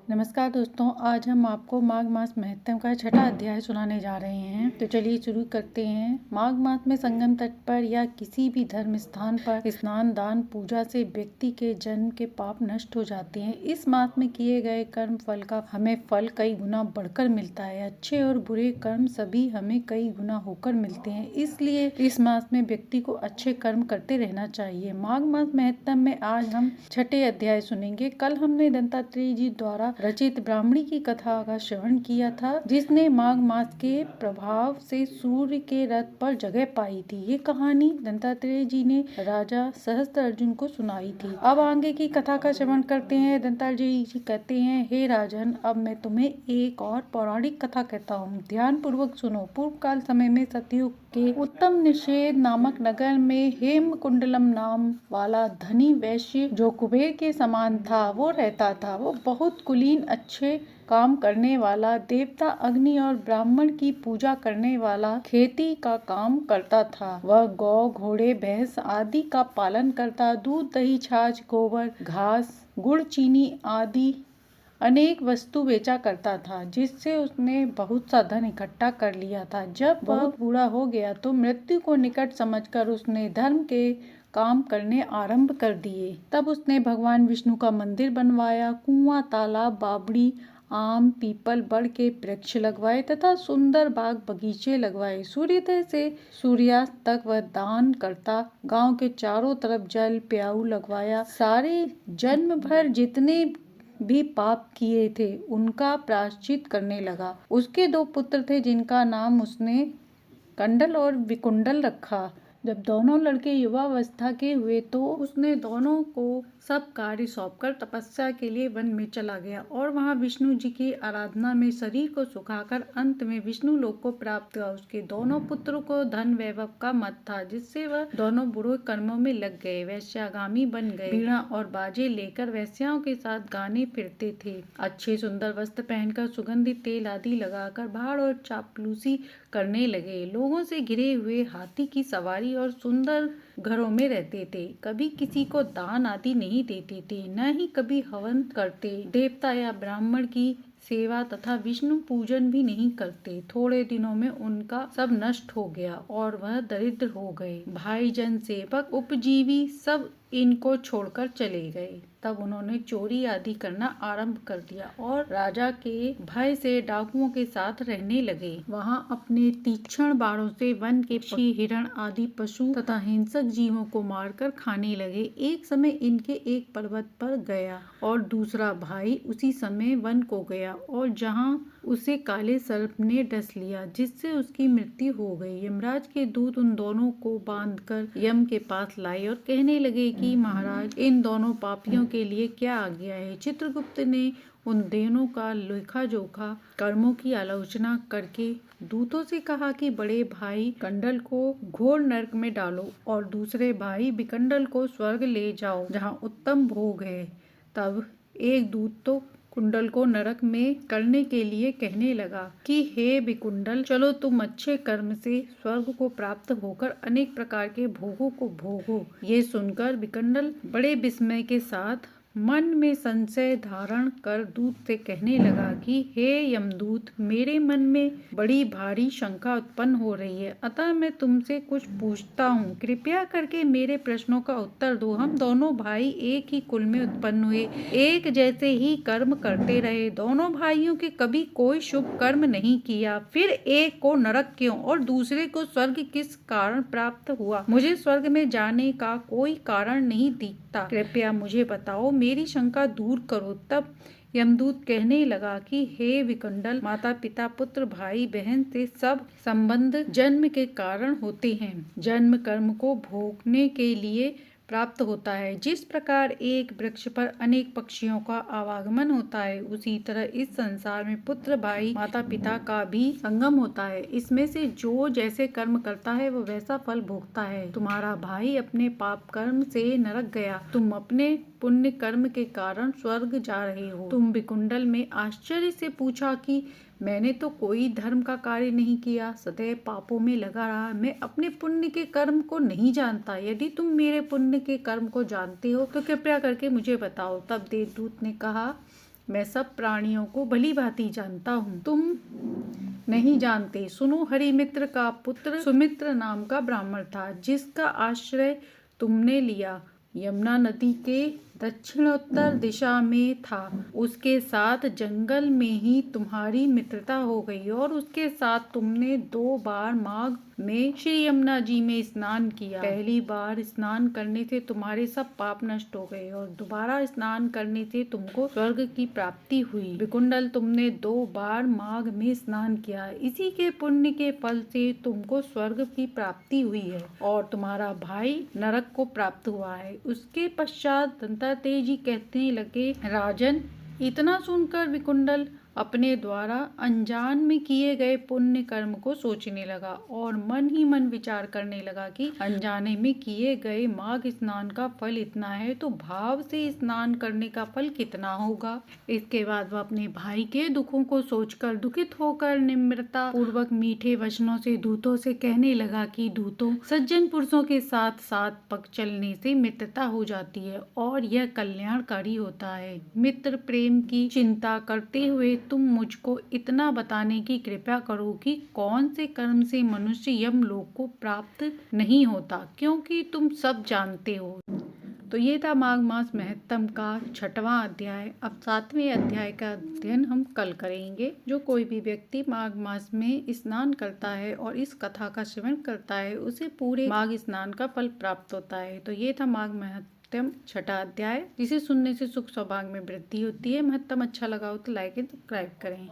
नमस्कार दोस्तों, आज हम आपको माघ मास महत्तम का छठा अध्याय सुनाने जा रहे हैं। तो चलिए शुरू करते हैं। माघ मास में संगम तट पर या किसी भी धर्म स्थान पर स्नान दान पूजा से व्यक्ति के जन्म के पाप नष्ट हो जाते हैं। इस मास में किए गए कर्म फल का हमें फल कई गुना बढ़कर मिलता है। अच्छे और बुरे कर्म सभी हमें कई गुना होकर मिलते हैं, इसलिए इस मास में व्यक्ति को अच्छे कर्म करते रहना चाहिए। माघ मास महत्तम में आज हम छठे अध्याय सुनेंगे। कल हमने दत्तात्रेय जी द्वारा रचित ब्राह्मणी की कथा का श्रवण किया था, जिसने माघ मास के प्रभाव से सूर्य के रथ पर जगह पाई थी। ये कहानी दत्तात्रेय जी ने राजा सहस्त्रार्जुन को सुनाई थी। अब आगे की कथा का श्रवण करते हैं। दत्तात्रेय जी कहते हैं, हे राजन, अब मैं तुम्हें एक और पौराणिक कथा कहता हूँ, ध्यान पूर्वक सुनो। पूर्व काल समय में सतयुग के उत्तम निषेध नामक नगर में हेम कुंडलम नाम वाला धनी वैश्य, जो कुबेर के समान था, वो रहता था। वो बहुत कुलीन, अच्छे काम करने वाला, देवता अग्नि और ब्राह्मण की पूजा करने वाला, खेती का काम करता था। वह गौ घोड़े भैंस आदि का पालन करता, दूध दही छाछ गोबर घास गुड़ चीनी आदि अनेक वस्तु बेचा करता था, जिससे उसने बहुत सा धन इकट्ठा कर लिया था। जब बहुत बूढ़ा हो गया तो मृत्यु को निकट समझकर उसने धर्म के काम करने आरंभ कर दिए। तब उसने भगवान विष्णु का मंदिर बनवाया, कुआं तालाब बावड़ी आम पीपल बड़ के वृक्ष लगवाए तथा सुंदर बाग बगीचे लगवाए। सूर्योदय से सूर्यास्त तक वह दान करता, गांव के चारों तरफ जल प्याऊ लगवाया। सारे जन्म भर जितने भी पाप किए थे उनका प्रायश्चित करने लगा। उसके दो पुत्र थे, जिनका नाम उसने कंडल और विकुंडल रखा। जब दोनों लड़के युवावस्था के हुए तो उसने दोनों को सब कार्य सौंपकर तपस्या के लिए वन में चला गया और वहां विष्णु जी की आराधना में शरीर को सुखाकर अंत में विष्णु लोक को प्राप्त हुआ। उसके दोनों पुत्रों को धन वैभव का मत था, जिससे वह दोनों बुरे कर्मों में लग गए, वैश्यागामी बन गए। वीणा और बाजे लेकर वैश्याओं के साथ गाने फिरते थे, अच्छे सुंदर वस्त्र पहनकर सुगंधित तेल आदि लगाकर भाड़ और चापलूसी करने लगे। लोगों से घिरे हुए हाथी की सवारी और सुंदर घरों में रहते थे। कभी किसी को दान आदि नहीं देते थे, न ही कभी हवन करते, देवता या ब्राह्मण की सेवा तथा विष्णु पूजन भी नहीं करते। थोड़े दिनों में उनका सब नष्ट हो गया और वह दरिद्र हो गए। भाई जन सेवक उपजीवी सब इनको छोड़कर चले गए। तब उन्होंने चोरी आदि करना आरंभ कर दिया और राजा के भय से डाकुओं के साथ रहने लगे। वहां अपने तीक्ष्ण बाणों से वन के पक्षी, हिरण आदि पशु तथा हिंसक जीवों को मारकर खाने लगे। एक समय इनके एक पर्वत पर गया और दूसरा भाई उसी समय वन को गया और जहां उसे काले सर्प ने डस लिया, जिससे उसकी मृत्यु हो गई। यमराज के दूत उन दोनों को बांधकर यम के पास लाए और कहने लगे कि महाराज, इन दोनों पापियों के लिए क्या आज्ञा है। चित्रगुप्त ने उन दोनों का लेखा जोखा कर्मों की आलोचना करके दूतों से कहा कि बड़े भाई कंडल को घोर नरक में डालो और दूसरे भाई विकंडल को स्वर्ग ले जाओ, जहाँ उत्तम भोग है। तब एक दूत तो कुंडल को नरक में करने के लिए कहने लगा कि हे विकुंडल, चलो तुम अच्छे कर्म से स्वर्ग को प्राप्त होकर अनेक प्रकार के भोगों को भोगो। ये सुनकर विकुंडल बड़े विस्मय के साथ मन में संशय धारण कर दूत से कहने लगा कि हे यमदूत, मेरे मन में बड़ी भारी शंका उत्पन्न हो रही है, अतः मैं तुमसे कुछ पूछता हूँ। कृपया करके मेरे प्रश्नों का उत्तर दो। हम दोनों भाई एक ही कुल में उत्पन्न हुए, एक जैसे ही कर्म करते रहे, दोनों भाइयों के कभी कोई शुभ कर्म नहीं किया, फिर एक को नरक क्यों और दूसरे को स्वर्ग किस कारण प्राप्त हुआ? मुझे स्वर्ग में जाने का कोई कारण नहीं दिखता, कृपया मुझे बताओ, मेरी शंका दूर करो। तब यमदूत कहने लगा कि हे विकुंडल, माता पिता पुत्र भाई बहन से सब संबंध जन्म के कारण होते हैं। जन्म कर्म को भोगने के लिए प्राप्त होता है। जिस प्रकार एक वृक्ष पर अनेक पक्षियों का आवागमन होता है, उसी तरह इस संसार में पुत्र भाई माता पिता का भी संगम होता है। इसमें से जो जैसे कर्म करता है वो वैसा फल भोगता है। तुम्हारा भाई अपने पाप कर्म से नरक गया, तुम अपने पुण्य कर्म के कारण स्वर्ग जा रहे हो। तुम विकुंडल में आश्चर्य से पूछा कि मैंने तो कोई धर्म का कार्य नहीं किया, सदैव पापों में लगा रहा, मैं अपने पुण्य के कर्म को नहीं जानता। यदि तुम मेरे पुण्य के कर्म को जानते हो तो कृपया करके मुझे बताओ। तब देवदूत ने कहा, मैं सब प्राणियों को भली भांति जानता हूँ। तुम नहीं जानते। सुनो, हरिमित्र का पुत्र सुमित्र नाम का ब्राह्मण था, जिसका आश्रय तुमने लिया। यमुना नदी के दक्षिणोत्तर दिशा में था। उसके साथ जंगल में ही तुम्हारी मित्रता हो गई और उसके साथ तुमने 2 बार माघ में श्री यमुना जी में स्नान किया। पहली बार स्नान करने से तुम्हारे सब पाप नष्ट हो गए और दोबारा स्नान करने से तुमको स्वर्ग की प्राप्ति हुई। विकुंडल, तुमने 2 बार माघ में स्नान किया। इसी के पुण्य के फल से तुमको स्वर्ग की प्राप्ति हुई है और तुम्हारा भाई नरक को प्राप्त हुआ है। उसके पश्चात दंतात्रेय जी कहने लगे, राजन, इतना सुनकर विकुंडल अपने द्वारा अनजान में किए गए पुण्य कर्म को सोचने लगा और मन ही मन विचार करने लगा कि अनजाने में किए गए माघ स्नान का फल इतना है तो भाव से स्नान करने का फल कितना होगा। इसके बाद वह अपने भाई के दुखों को सोचकर दुखित होकर निम्रता पूर्वक मीठे वचनों से दूतों से कहने लगा कि दूतों, सज्जन पुरुषों के साथ साथ पग चलने से मित्रता हो जाती है और यह कल्याणकारी होता है। मित्र प्रेम की चिंता करते हुए तुम मुझको इतना बताने की कृपा करो कि कौन से कर्म से मनुष्य यमलोक को प्राप्त नहीं होता, क्योंकि तुम सब जानते हो। तो ये था माघ मास महत्तम का 6वां अध्याय। अब 7वें अध्याय का अध्ययन हम कल करेंगे। जो कोई भी व्यक्ति माघ मास में स्नान करता है और इस कथा का श्रवण करता है, उसे पूरे माघ स्नान का फल प्राप्त होता है। तो ये था माघ महत्तम 6वां अध्याय, जिसे सुनने से सुख सौभाग्य में वृद्धि होती है। महत्तम अच्छा लगा हो तो लाइक एंड सब्सक्राइब करें।